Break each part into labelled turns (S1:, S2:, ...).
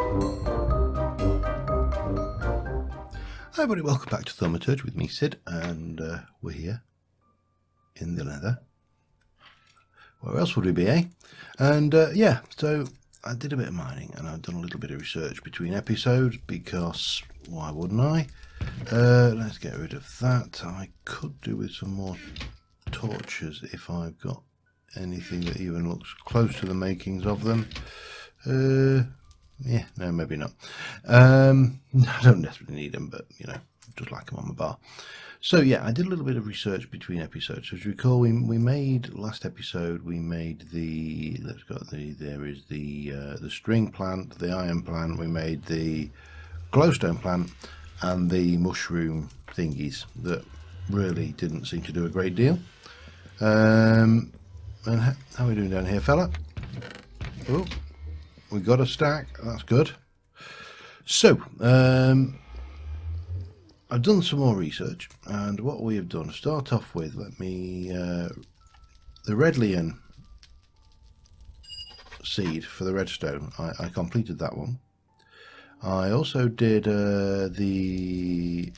S1: Hi everybody, welcome back to Thaumaturge with me, Sid, and we're here in the Nether. Where else would we be, eh? And yeah, so I did a bit of mining and I've done a little bit of research between episodes because why wouldn't I? Let's get rid of that. I could do with some more torches if I've got anything that even looks close to the makings of them. Yeah, no, maybe not. I don't desperately need them, but you know, just like them on the bar. So yeah, I did a little bit of research between episodes. So as you recall, we made last episode. We made the there is the string plant, the iron plant. We made the glowstone plant and the mushroom thingies that really didn't seem to do a great deal. And how are we doing down here, fella? Oh. We got a stack, that's good. So, I've done some more research, and what we have done, to start off with, the Redlian seed for the redstone, I completed that one. I also did let me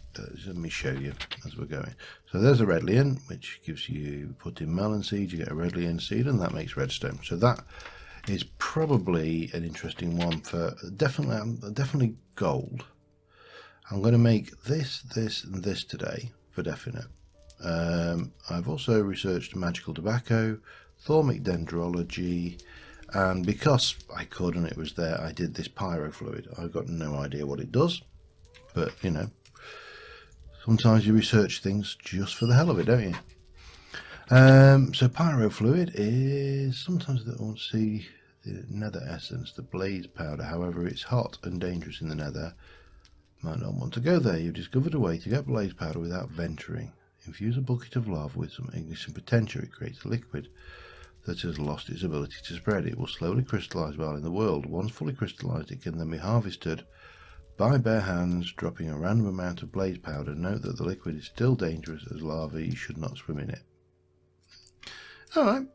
S1: show you as we're going. So there's a Redlian, which gives you, put in melon seed, you get a Redlian seed, and that makes redstone. So that is probably an interesting one for definitely gold. I'm going to make this, and this today for definite. I've also researched magical tobacco, thaumic dendrology, and because I could and it was there, I did this pyro fluid. I've got no idea what it does, but you know, sometimes you research things just for the hell of it, don't you? So pyro fluid is sometimes they won't see the nether essence, the blaze powder. However, it's hot and dangerous in the nether. Might not want to go there. You've discovered a way to get blaze powder without venturing. Infuse a bucket of lava with some ignition potential. It creates a liquid that has lost its ability to spread. It will slowly crystallize while in the world. Once fully crystallized, it can then be harvested by bare hands, dropping a random amount of blaze powder. Note that the liquid is still dangerous as lava. You should not swim in it. Alright,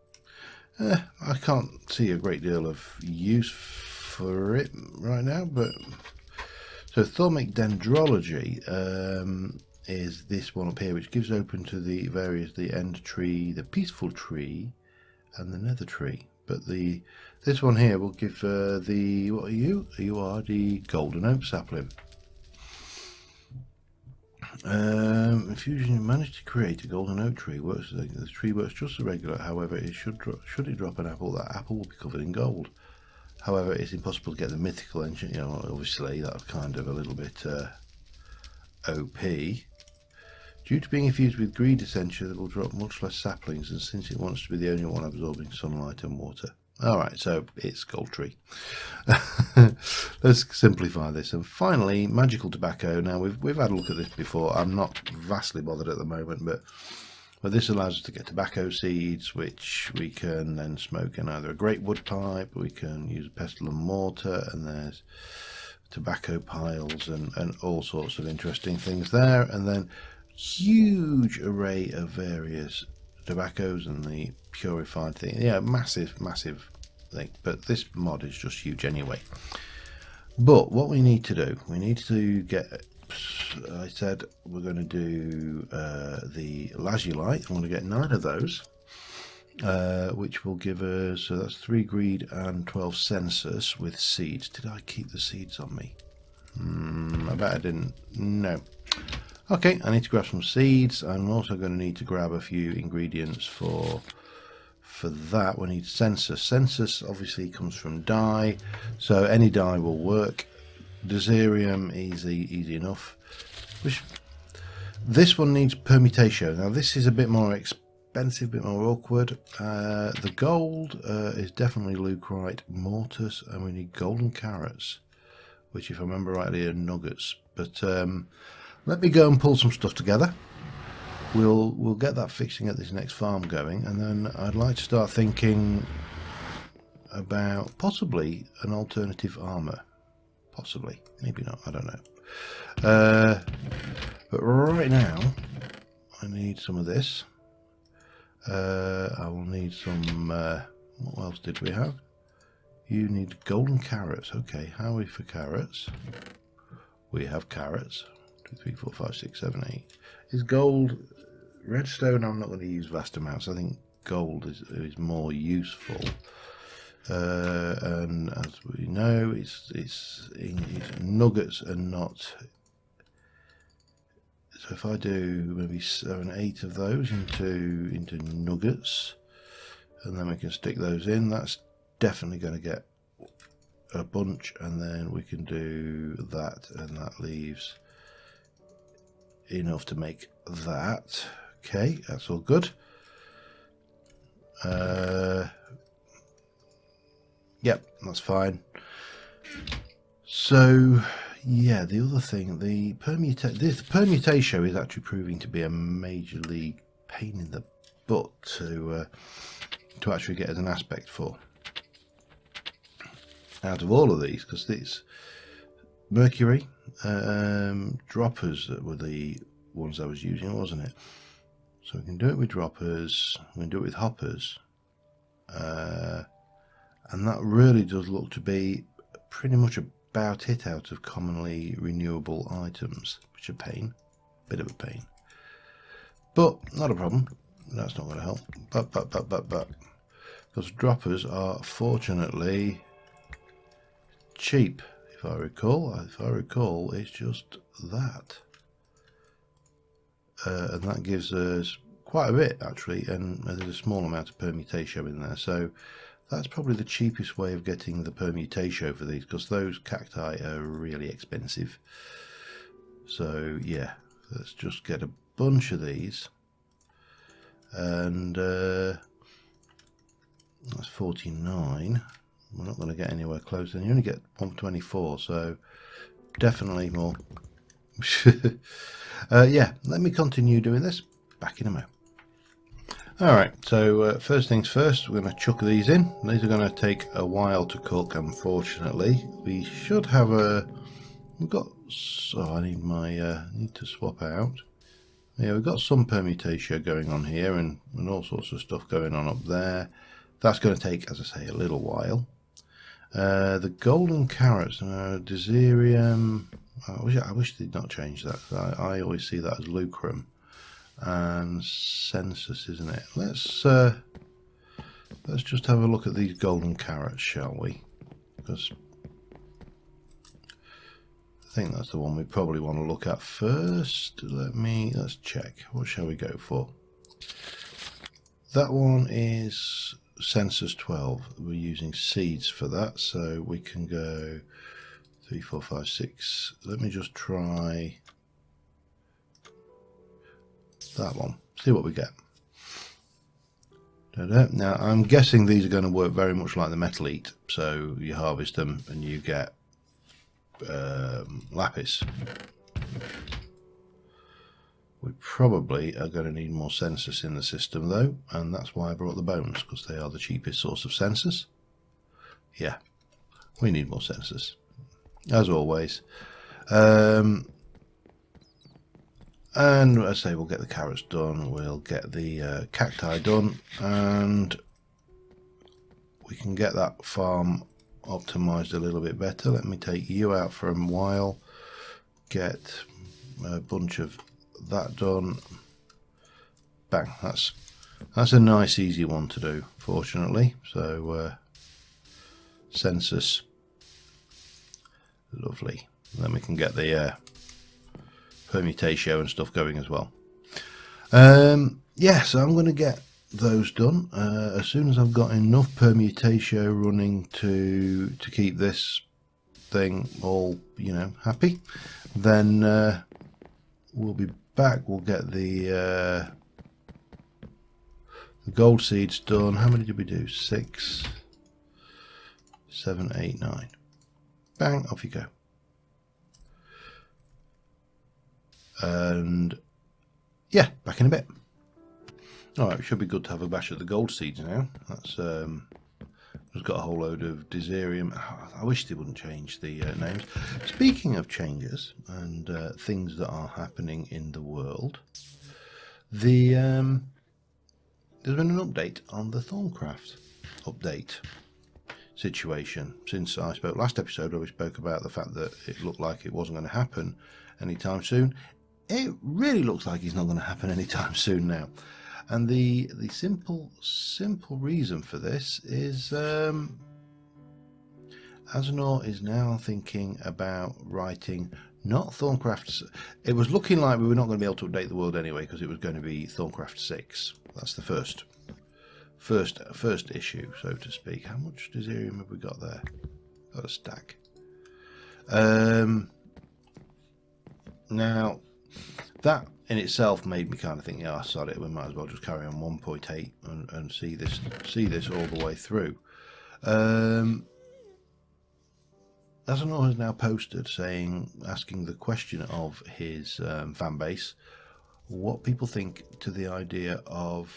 S1: I can't see a great deal of use for it right now, but so thaumic dendrology is this one up here, which gives open to the end tree, the peaceful tree, and the nether tree. But this one here will give what are you? You are the golden oak sapling. Infusion managed to create a golden oak tree. The tree works just as regular. However, should it drop an apple, that apple will be covered in gold. However, it's impossible to get the mythical engine. You know, obviously that's kind of a little bit OP. Due to being infused with greed essential, it will drop much less saplings, and since it wants to be the only one absorbing sunlight and water. Alright, so it's gold tree. Let's simplify this. And finally, magical tobacco. Now we've had a look at this before. I'm not vastly bothered at the moment, but this allows us to get tobacco seeds, which we can then smoke in either a great wood pipe, we can use a pestle and mortar, and there's tobacco piles and all sorts of interesting things there. And then huge array of various tobaccos and the purified thing. Yeah, massive thing, but this mod is just huge anyway. But what we need to do, we need to get, I said we're going to do the lazulite. I'm going to get 9 of those, which will give us, so that's 3 greed and 12 census with seeds. Did I keep the seeds on me? I bet I didn't. No. Okay, I need to grab some seeds. I'm also going to need to grab a few ingredients for that. We need census. Census obviously comes from dye, so any dye will work. Dyserium, easy enough. This one needs permutation. Now this is a bit more expensive, a bit more awkward. The gold is definitely lucrite, mortis, and we need golden carrots, which if I remember rightly are nuggets. But let me go and pull some stuff together. We'll get that fixing at this next farm going, and then I'd like to start thinking about possibly an alternative armor. Possibly, maybe not, I don't know. But right now I need some of this. I will need some what else did we have? You need golden carrots. Okay, how are we for carrots? We have carrots. 2, 3, 4, 5, 6, 7, 8. Is gold... Redstone I'm not going to use vast amounts. I think gold is more useful. And as we know, it's nuggets and not... So if I do maybe 7, 8 of those into nuggets, and then we can stick those in, that's definitely going to get a bunch, and then we can do that, and that leaves enough to make that. Okay, that's all good. Yep, that's fine. So yeah, the other thing, the permutation is actually proving to be a majorly pain in the butt to actually get as an aspect for. Out of all of these, because it's mercury droppers that were the ones I was using, wasn't it? So we can do it with droppers, we can do it with hoppers, and that really does look to be pretty much about it out of commonly renewable items, which are a pain, bit of a pain, but not a problem. That's not going to help. But because droppers are fortunately cheap, if I recall, it's just that, and that gives us quite a bit actually, and there's a small amount of permutation in there, so that's probably the cheapest way of getting the permutation for these, because those cacti are really expensive. So yeah, let's just get a bunch of these, and that's 49. We're not going to get anywhere close, and you only get 124, so definitely more. Yeah, let me continue doing this. Back in a moment. Alright, so first things first, we're going to chuck these in. These are going to take a while to cook, unfortunately. We should have we've got, so I need need to swap out. Yeah, we've got some permutation going on here, and all sorts of stuff going on up there. That's going to take, as I say, a little while. The golden carrots, Deserium, I wish they'd not change that. I always see that as lucrum and census, isn't it? Let's just have a look at these golden carrots, shall we? Because I think that's the one we probably want to look at first. Let's check. What shall we go for? That one is census 12. We're using seeds for that, so we can go 3, 4, 5, 6. Let me just try that one, see what we get. Now I'm guessing these are going to work very much like the metal eat, so you harvest them and you get lapis. We probably are going to need more census in the system though, and that's why I brought the bones, because they are the cheapest source of census. Yeah, we need more census, as always. And as I say, we'll get the carrots done, we'll get the cacti done, and we can get that farm optimized a little bit better. Let me take you out for a while, get a bunch of that done. Bang, that's a nice easy one to do, fortunately. So census, lovely. Then we can get the permutation and stuff going as well. Yeah, so I'm going to get those done as soon as I've got enough permutation running to keep this thing all, you know, happy. Then we'll be back. We'll get the gold seeds done. How many did we do? 6, 7, 8, 9. Bang, off you go. And yeah, back in a bit. Alright, it should be good to have a bash at the gold seeds now. That's just got a whole load of Deserium. I wish they wouldn't change the names. Speaking of changes and things that are happening in the world, there's been an update on the Thorncraft update. situation. Since I spoke last episode, where we spoke about the fact that it looked like it wasn't going to happen anytime soon, it really looks like it's not going to happen anytime soon now. And the simple reason for this is Azenor is now thinking about writing not Thorncraft. It was looking like we were not going to be able to update the world anyway, because it was going to be Thorncraft 6. That's the first issue, so to speak. How much Desirium have we got there? Got a stack. Now that in itself made me kind of think, yeah, sorry, we might as well just carry on 1.8 and see this all the way through. Azenor has now posted asking the question of his fan base what people think to the idea of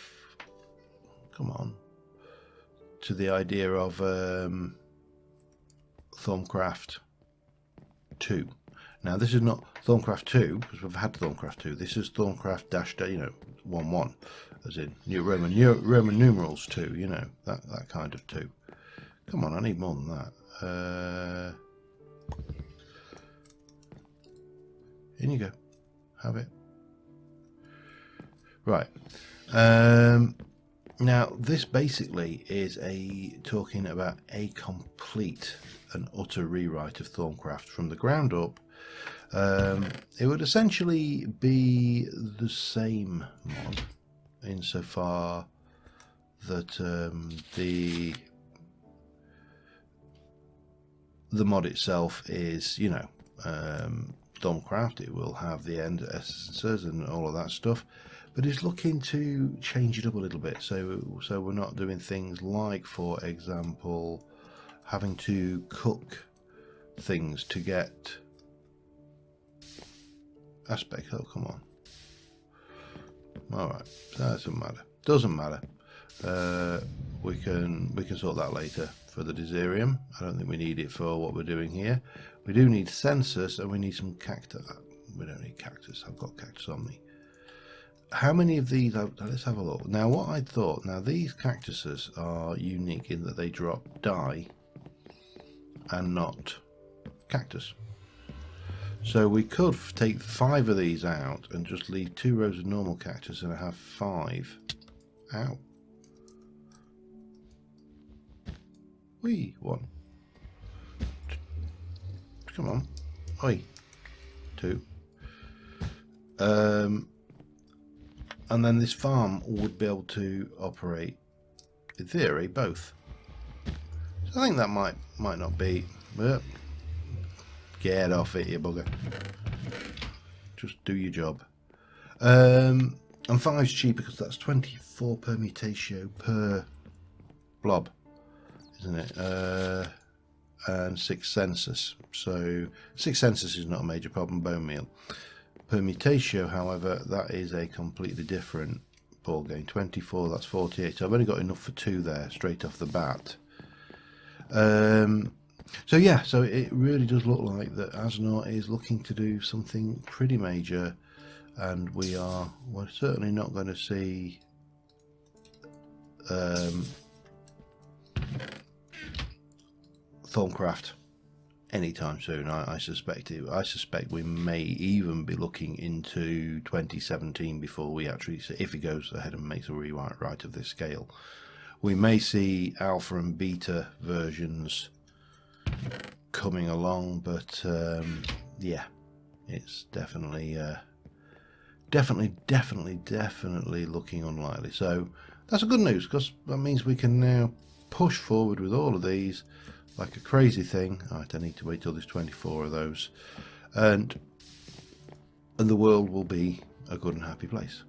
S1: Thorncraft 2. Now this is not Thorncraft 2 because we've had Thorncraft 2. This is Thorncraft - 1 as in New Roman numerals 2. That kind of 2. Come on, I need more than that. In you go. Have it. Right. Now, this basically is talking about a complete and utter rewrite of Thorncraft from the ground up. It would essentially be the same mod insofar that the mod itself is, Thorncraft. It will have the end essences and all of that stuff, but it's looking to change it up a little bit. So we're not doing things like, for example, having to cook things to get aspect. Oh, come on. All right, that doesn't matter. We can sort that later for the Desirium. I don't think we need it for what we're doing here. We do need census, and we need some cactus. We don't need cactus. I've got cactus on me. How many of these? Let's have a look. Now, what I thought. Now, these cactuses are unique in that they drop dye and not cactus. So we could take 5 of these out and just leave 2 rows of normal cactus and have 5. Ow. Wee, 1. Come on. Oi. 2. And then this farm would be able to operate, in theory, both. So I think that might not be. Get off it, you bugger. Just do your job. And 5's cheaper because that's 24 permutatio per blob, isn't it? And 6 census. So 6 census is not a major problem. Bone meal. Permutatio, however, that is a completely different ball game. 24, that's 48. So I've only got enough for 2 there straight off the bat. So yeah, so it really does look like that Azenor is looking to do something pretty major, and we're certainly not going to see Thorncraft anytime soon. I suspect we may even be looking into 2017 before we actually see, if he goes ahead and makes a rewrite of this scale. We may see alpha and beta versions coming along, but yeah, it's definitely looking unlikely. So that's a good news, because that means we can now push forward with all of these like a crazy thing. Right, I need to wait till there's 24 of those, and the world will be a good and happy place.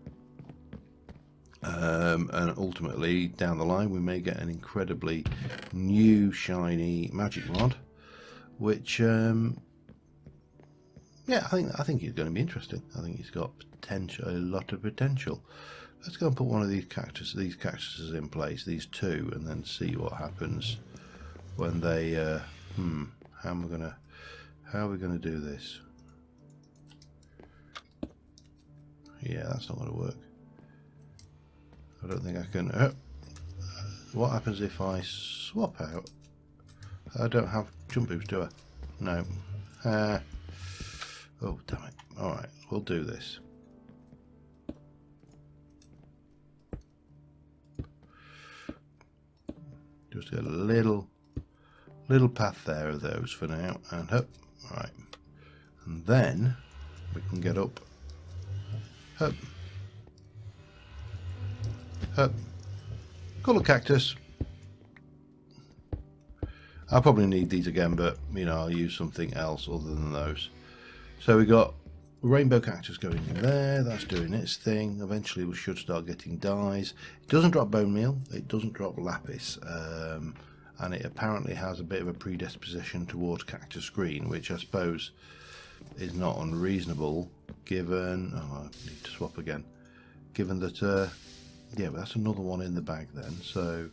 S1: And ultimately, down the line, we may get an incredibly new, shiny magic mod, which, yeah, I think it's going to be interesting. I think it's got potential, a lot of potential. Let's go and put one of these cactuses in place, these 2, and then see what happens when they. How are we gonna do this? Yeah, that's not going to work. I don't think I can. What happens if I swap out I don't have jump boots, do I? No. Oh, damn it. Alright, we'll do this. Just a little path there of those for now, and up. Right. And then we can get up. Up. Up. Colour cactus. I'll probably need these again, but you know, I'll use something else other than those. So we got rainbow cactus going in there. That's doing its thing. Eventually we should start getting dyes. It doesn't drop bone meal. It doesn't drop lapis. And it apparently has a bit of a predisposition towards cactus green, which I suppose is not unreasonable given... Oh, I need to swap again. Given that... yeah, but that's another one in the bag then. So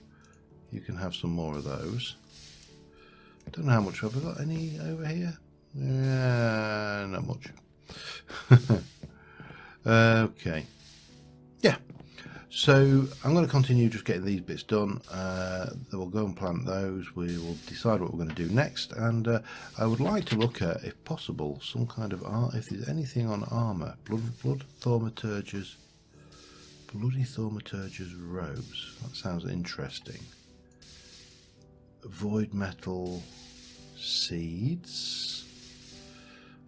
S1: you can have some more of those. Don't know how much. Have I got any over here? Yeah, not much. Okay. Yeah. So I'm going to continue just getting these bits done. Then we'll go and plant those. We will decide what we're going to do next. And I would like to look at, if possible, some kind of art. If there's anything on armour, bloody Thaumaturge's robes. That sounds interesting. Void metal seeds.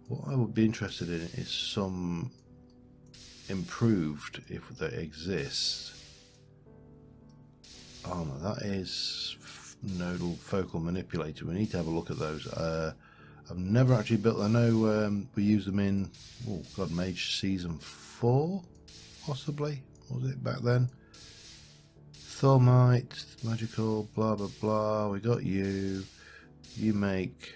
S1: What I would be interested in is some improved, if they exist, armor. That is nodal focal manipulator. We need to have a look at those. I've never actually built. I know we use them in Mage season 4 possibly, was it back then? Thermite, magical, blah blah blah. We got you. You make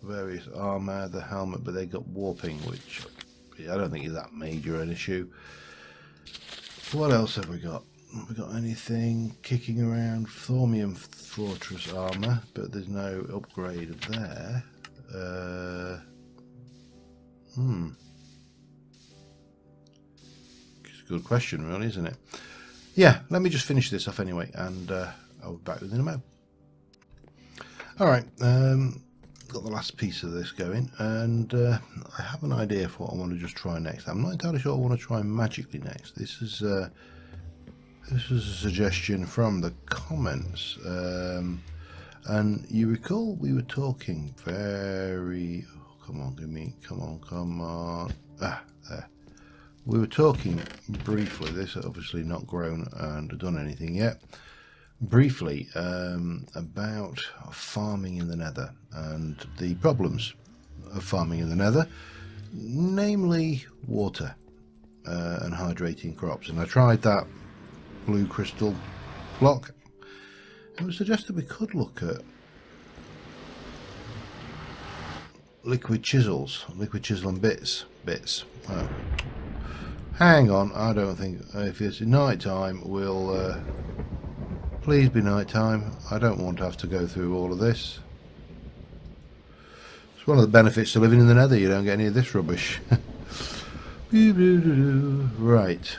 S1: various armor, the helmet, but they got warping, which I don't think is that major an issue. What else have we got? Have we got anything kicking around? Thaumium fortress armor, but there's no upgrade there. It's a good question, really, isn't it? Yeah, let me just finish this off anyway, and I'll be back within a moment. Alright, got the last piece of this going, and I have an idea for what I want to just try next. I'm not entirely sure I want to try magically next. This is a suggestion from the comments, and you recall we were talking very... Oh, come on, come on. There. We were talking briefly, this is obviously not grown and done anything yet, briefly about farming in the nether and the problems of farming in the nether, namely water and hydrating crops. And I tried that blue crystal block. It was suggested we could look at liquid chisel and bits. Hang on, I don't think, if it's night time, we'll please be night time. I don't want to have to go through all of this. It's one of the benefits to living in the nether, you don't get any of this rubbish. Right,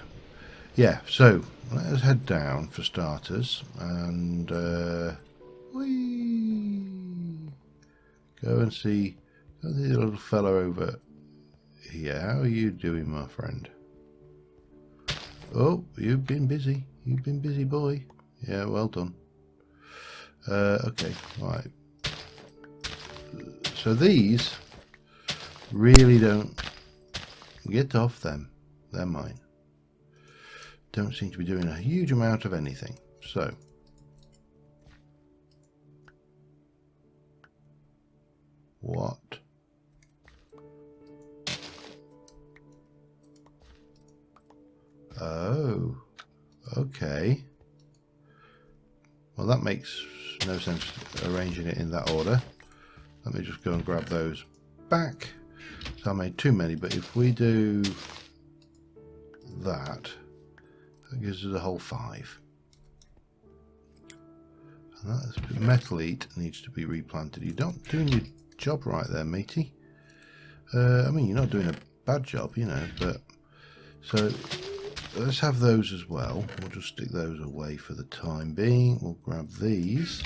S1: yeah, so let us head down for starters and go and see the little fella over here. How are you doing, my friend? Oh, you've been busy, boy. Yeah, well done. Okay, right. So these really don't get off them. They're mine. Don't seem to be doing a huge amount of anything. So what? Oh, okay. Well, that makes no sense arranging it in that order. Let me just go and grab those back. So I made too many, but if we do that, that gives us a whole 5. And that's metalite needs to be replanted. You're not doing your job right there, matey. I mean, you're not doing a bad job, you know, but so let's have those as well. We'll just stick those away for the time being. We'll grab these.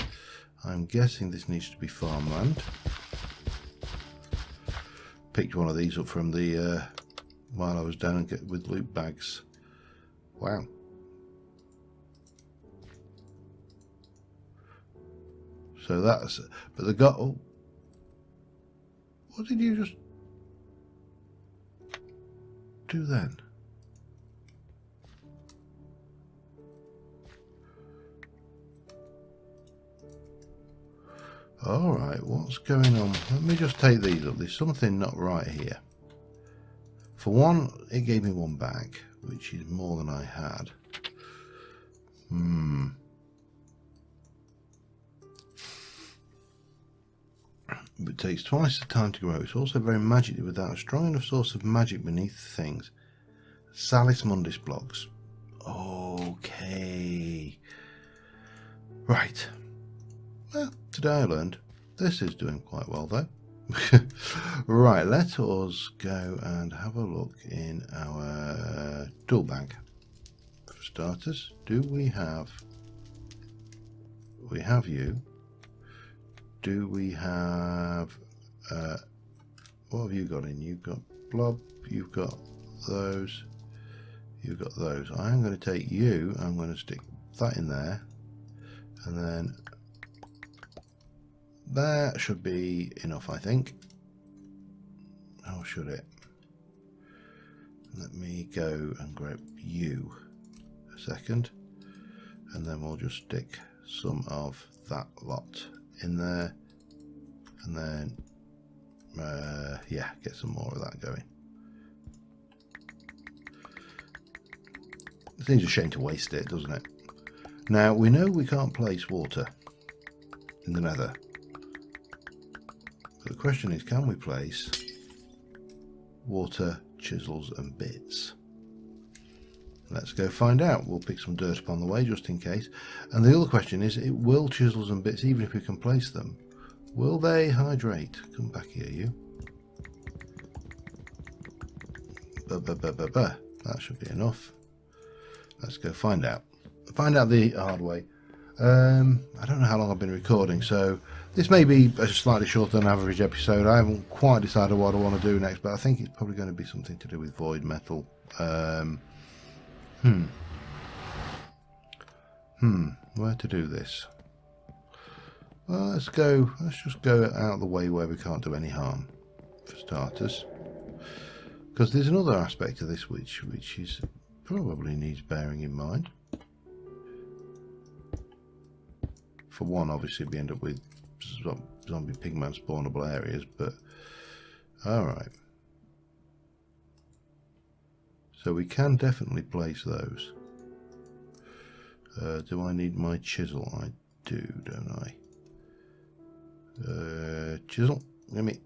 S1: I'm guessing this needs to be farmland. Picked one of these up from the while I was down with loot bags. Wow. So that's, but the got. Oh, what did you just do then? Alright, what's going on? Let me just take these up. There's something not right here. For one, it gave me one back, which is more than I had. But it takes twice the time to grow. It's also very magical without a strong enough source of magic beneath things. Salis Mundis blocks. Okay. Right. Well, today I learned. This is doing quite well though. Right, let us go and have a look in our tool bag. For starters, do we have you? Do we have what have you got in? You've got blob, you've got those, you've got those. I am going to take you, I'm going to stick that in there, and then that should be enough, I think. How should it? Let me go and grab you a second, and then we'll just stick some of that lot in there, and then yeah, get some more of that going. It seems a shame to waste it, doesn't it? Now we know we can't place water in the nether. The question is, can we place water, chisels and bits? Let's go find out. We'll pick some dirt up on the way just in case. And the other question is, will chisels and bits, even if we can place them, will they hydrate? Come back here, you. That should be enough. Let's go find out. Find out the hard way. I don't know how long I've been recording, so this may be a slightly shorter than average episode. I haven't quite decided what I want to do next, but I think it's probably going to be something to do with void metal. Where to do this? Well, let's just go out of the way where we can't do any harm, for starters. Because there's another aspect of this which is probably needs bearing in mind. For one, obviously we end up with zombie pigman spawnable areas, but alright. So we can definitely place those. Do I need my chisel? I do, don't I? Chisel, give me.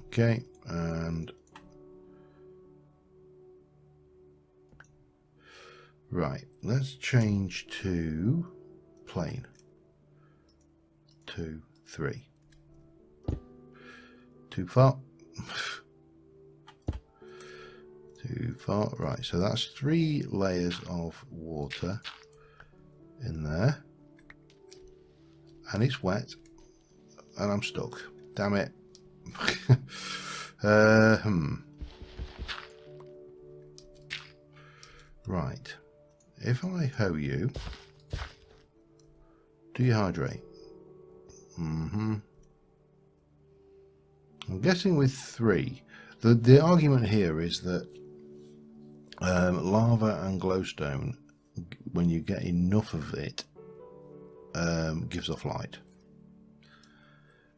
S1: Okay, and right, let's change to plain. 2, 3. Too far. Too far. Right, so that's 3 layers of water in there, and it's wet, and I'm stuck. Damn it. Right. If I hoe you, do you hydrate? I'm guessing with 3. The argument here is that lava and glowstone, when you get enough of it, gives off light.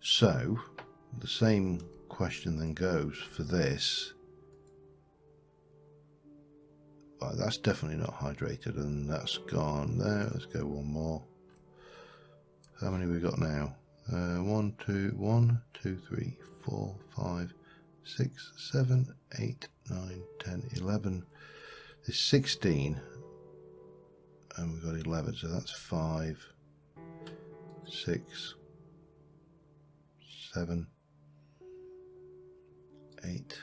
S1: So the same question then goes for this. Right, that's definitely not hydrated, and that's gone there. Let's go one more. How many we got now? 1, 2, 3, 4, 5, 6, 7, 8, 9, 10, 11. There's 16, and we've got 11, so that's 5, 6, 7, 8.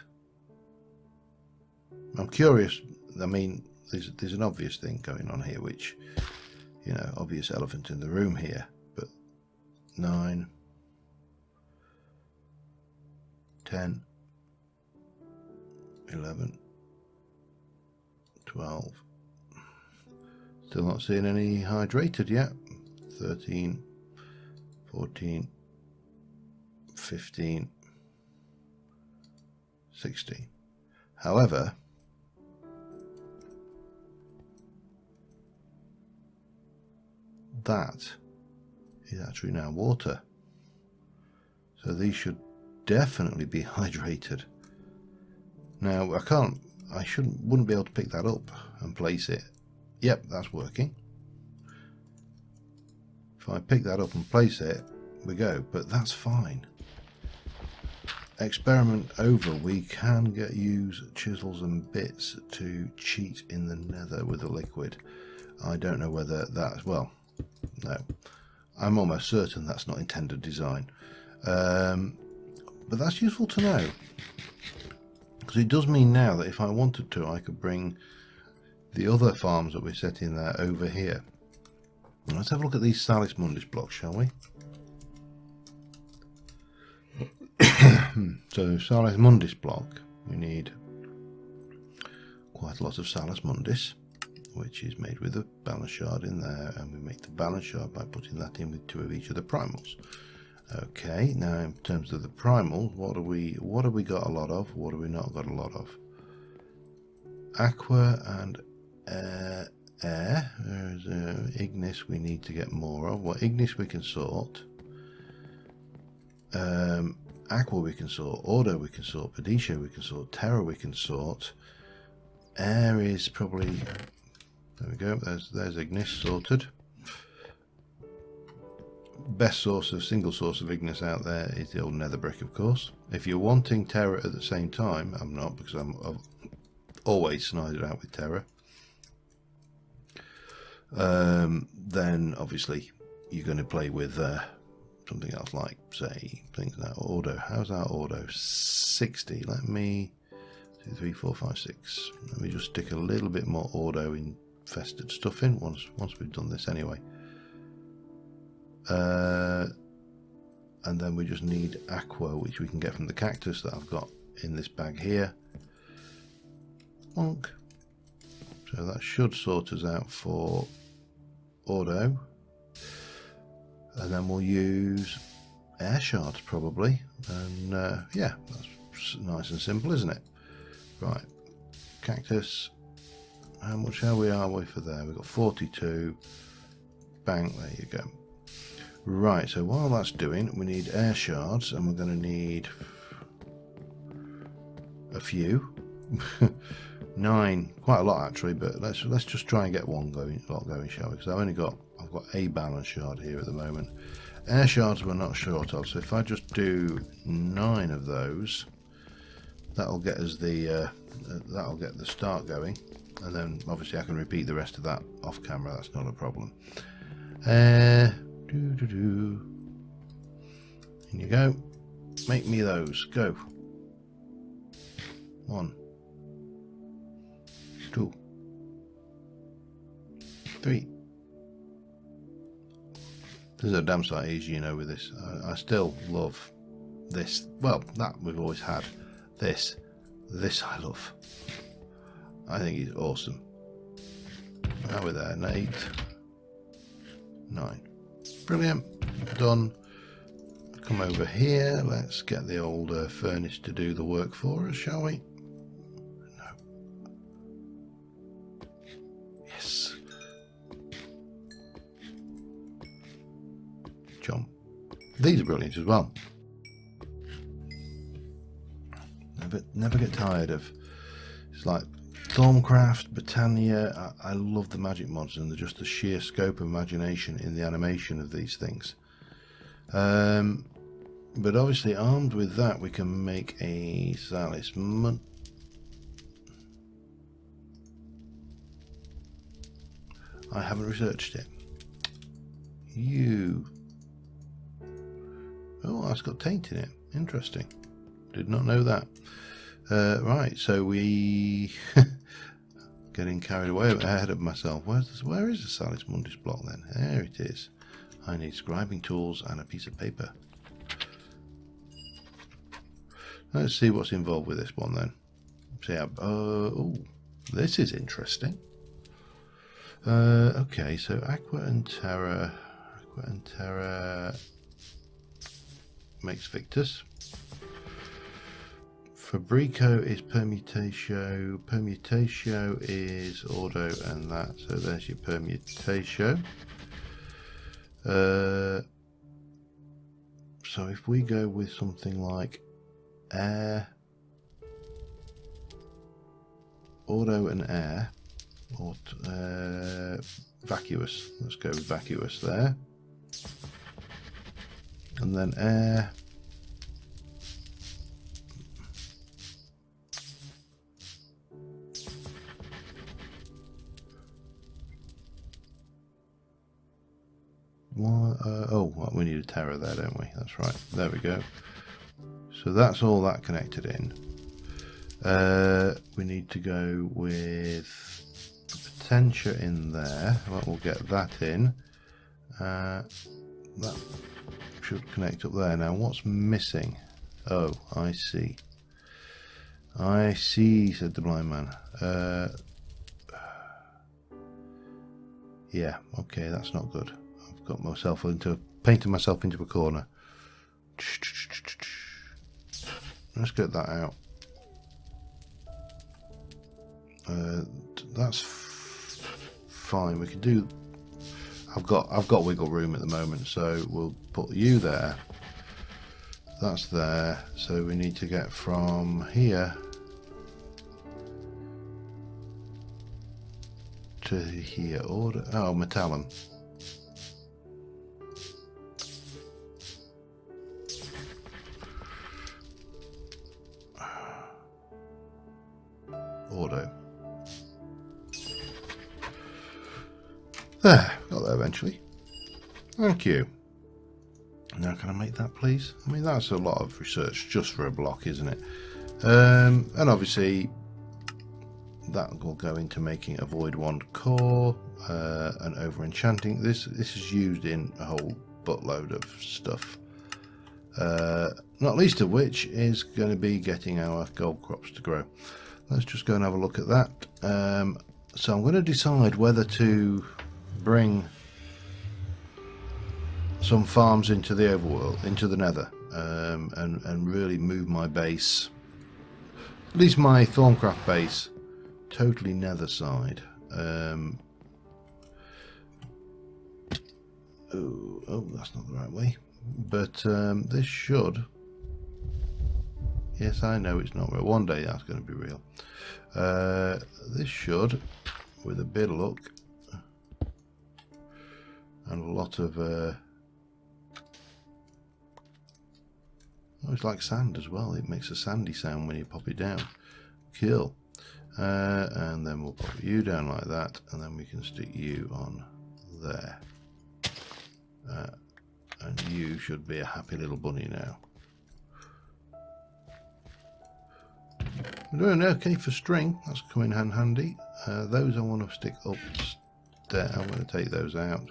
S1: I'm curious I mean, there's an obvious thing going on here, which, you know, obvious elephant in the room here. But 9, 10, 11, 12. Still not seeing any hydrated yet. 13, 14, 15, 16. However, that is actually now water. So these should definitely be hydrated. Now wouldn't be able to pick that up and place it. Yep, that's working. If I pick that up and place it, we go, but that's fine. Experiment over. We can use chisels and bits to cheat in the nether with the liquid. I don't know whether that's, well, no, I'm almost certain that's not intended design, but that's useful to know, because it does mean now that if I wanted to, I could bring the other farms that we're setting there over here. Let's have a look at these Salis Mundus blocks, shall we? So Salis Mundus block, we need quite a lot of Salis Mundus, which is made with a balance shard in there, and we make the balance shard by putting that in with 2 of each of the primals. Okay, now in terms of the primals, what have we got a lot of? What have we not got a lot of? Aqua and air. There's Ignis we need to get more of. Well, Ignis we can sort. Aqua we can sort. Ordo we can sort. Pedisha we can sort. Terra we can sort. Air is probably... There we go. There's Ignis sorted. Best single source of Ignis out there is the old nether brick, of course. If you're wanting Terra at the same time, I'm not, because I've always snided out with Terra. Then obviously you're going to play with something else, like say things like Ordo. How's our Ordo? 60. Let me 2, 3, 4, 5, 6. Let me just stick a little bit more Ordo infested stuff in once we've done this anyway. And then we just need Aqua, which we can get from the cactus that I've got in this bag here. Bonk. So that should sort us out for Ordo. And then we'll use air shards probably. And yeah, that's nice and simple, isn't it? Right. Cactus. How much are we for there? We've got 42. Bang, there you go. Right, so while that's doing, we need air shards, and we're going to need a few. 9, quite a lot actually, but let's just try and get one going, shall we? Because I've got a balance shard here at the moment. Air shards we're not short of, so if I just do 9 of those, that'll get us that'll get the start going, and then obviously I can repeat the rest of that off camera. That's not a problem. In you go. Make me those. Go. 1, 2, 3. This is a damn sight easy, you know, with this. I still love this. Well, that we've always had. This I love. I think it's awesome. Now we're there. 8, 9. Brilliant. Done. Come over here. Let's get the old furnace to do the work for us, shall we? No. Yes. Jump. These are brilliant as well. Never get tired of. It's like Stormcraft, Britannia. I love the magic mods and just the sheer scope of imagination in the animation of these things. But obviously armed with that we can make a Salis Mundus. I haven't researched it. Oh, it's got taint in it. Interesting. Did not know that. Right, so we Getting carried away ahead of myself. Where is the Salis Mundus block then? There it is. I need scribing tools and a piece of paper. Let's see what's involved with this one then. See how, oh, this is interesting. Okay, so Aqua and Terra makes Victus. Fabrico is Permutatio. Permutatio is Ordo and that. So there's your Permutatio. So if we go with something like Air, Ordo and Air, or Vacuous. Let's go with Vacuous there. And then Air. Oh, we need a Terra there, don't we? That's right. There we go. So that's all that connected in. We need to go with Potentia in there. Well, we'll get that in. That should connect up there. Now, what's missing? Oh, I see. I see, said the blind man. Yeah, okay, that's not good. I've got myself painted myself into a corner. Let's get that out. That's fine. We can do. I've got wiggle room at the moment, so we'll put you there. That's there. So we need to get from here to here. Order. Oh, Metallum. Ordo. There, got there eventually. Thank you. Now can I make that please? I mean that's a lot of research just for a block, isn't it? And obviously that will go into making a void wand core and over enchanting. This is used in a whole buttload of stuff. Not least of which is going to be getting our gold crops to grow. Let's just go and have a look at that. So I'm going to decide whether to bring some farms into the overworld, into the nether, and really move my base, at least my Thorncraft base, totally nether side. Oh, that's not the right way. But this should. Yes, I know it's not real. One day that's going to be real. This should, with a bit of luck and a lot of oh, it's like sand as well. It makes a sandy sound when you pop it down. Cool. And then we'll pop you down like that, and then we can stick you on there. And you should be a happy little bunny now. We're doing okay for string. That's coming in handy. Those I want to stick up there. I'm going to take those out.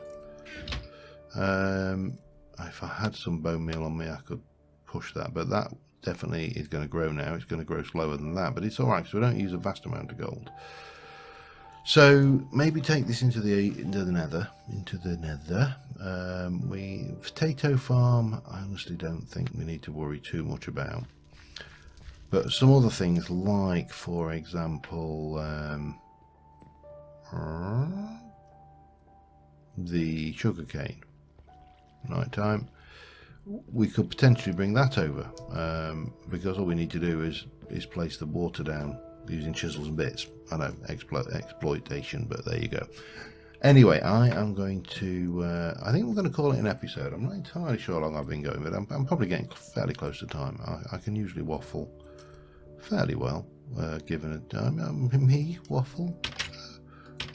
S1: If I had some bone meal on me, I could push that, but that definitely is going to grow now. It's going to grow slower than that, but it's all right because we don't use a vast amount of gold. So maybe take this into the nether. Potato farm, I honestly don't think we need to worry too much about. But some other things, like for example, the sugarcane, night time, we could potentially bring that over, because all we need to do is place the water down using chisels and bits. I know, exploitation, but there you go. Anyway, I am going to, I think we're going to call it an episode. I'm not entirely sure how long I've been going, but I'm probably getting fairly close to time. I can usually waffle fairly well, given a time. Me waffle?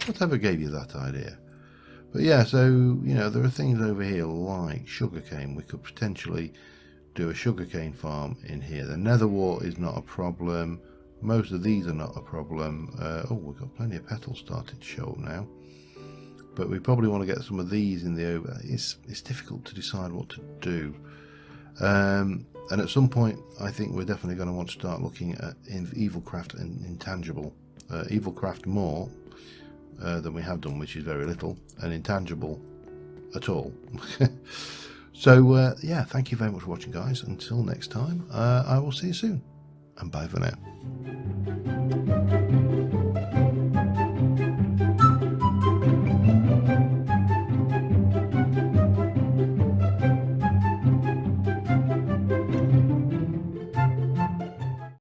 S1: Whatever gave you that idea? But yeah, so, you know, there are things over here like sugarcane. We could potentially do a sugarcane farm in here. The nether wart is not a problem. Most of these are not a problem. Oh, we've got plenty of petals starting to show up now. But we probably want to get some of these in the over. It's difficult to decide what to do. And at some point, I think we're definitely going to want to start looking at Evilcraft and Intangible. Evilcraft more than we have done, which is very little, and Intangible at all. So, yeah, thank you very much for watching, guys. Until next time, I will see you soon. And bye for now.